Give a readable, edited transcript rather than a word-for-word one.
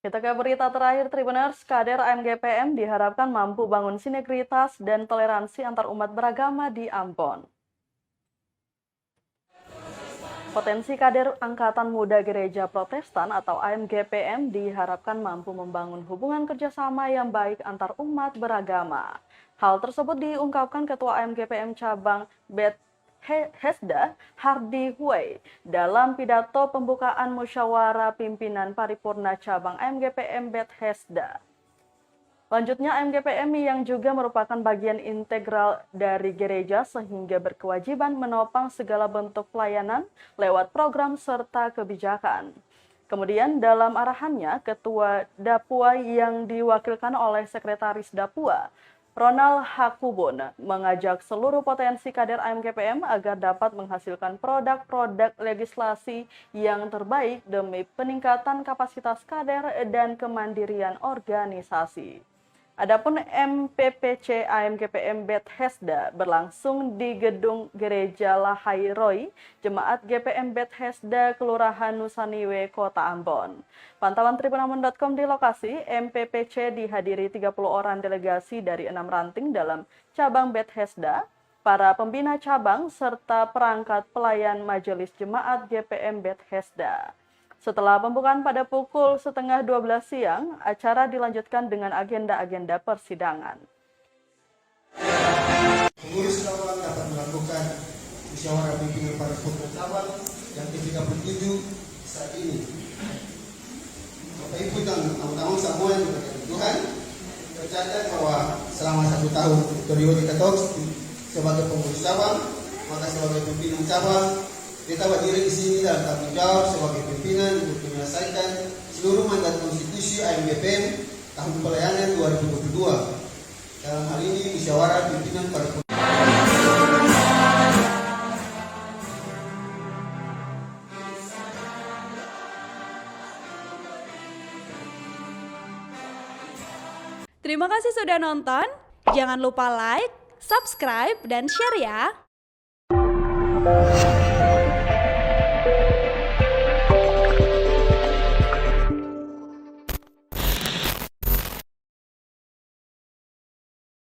Kita ke berita terakhir, Tribuners. Kader AMGPM diharapkan mampu bangun sinergitas dan toleransi antar umat beragama di Ambon. Potensi kader Angkatan Muda Gereja Protestan atau AMGPM diharapkan mampu membangun hubungan kerjasama yang baik antar umat beragama. Hal tersebut diungkapkan Ketua AMGPM Cabang Bethesda Hardy Huey dalam pidato pembukaan musyawarah pimpinan paripurna cabang AMGPM Bethesda. Lanjutnya, AMGPM yang juga merupakan bagian integral dari gereja sehingga berkewajiban menopang segala bentuk pelayanan lewat program serta kebijakan. Kemudian dalam arahannya, Ketua Dapua yang diwakilkan oleh Sekretaris Dapua, Ronald Hakubun, mengajak seluruh potensi kader AMGPM agar dapat menghasilkan produk-produk legislasi yang terbaik demi peningkatan kapasitas kader dan kemandirian organisasi. Adapun MPPC AMGPM Bethesda berlangsung di Gedung Gereja Lahai Roy, Jemaat GPM Bethesda, Kelurahan Nusaniwe, Kota Ambon. Pantauan tribunambon.com di lokasi, MPPC dihadiri 30 orang delegasi dari 6 ranting dalam cabang Bethesda, para pembina cabang, serta perangkat pelayan Majelis Jemaat GPM Bethesda. Setelah pembukaan pada pukul 11:30 siang, acara dilanjutkan dengan agenda-agenda persidangan. Pengurus cabang dapat melakukan musyawarah pimpinan paripurna cabang yang ke-37 saat ini. Bapak Ibu dan teman-teman semua yang berkaitan Tuhan, tercatat bahwa selama 1 tahun periode ketok sebagai pengurus cabang, maka sebagai pimpinan cabang, kita berdiri di sini dalam tanggung jawab sebagai pimpinan untuk menyelesaikan seluruh mandat konstitusi AMGPM tahun pelayanan 2022. Dalam hal ini musyawarah pimpinan paripurna. Terima kasih sudah nonton. Jangan lupa like, subscribe, dan share ya.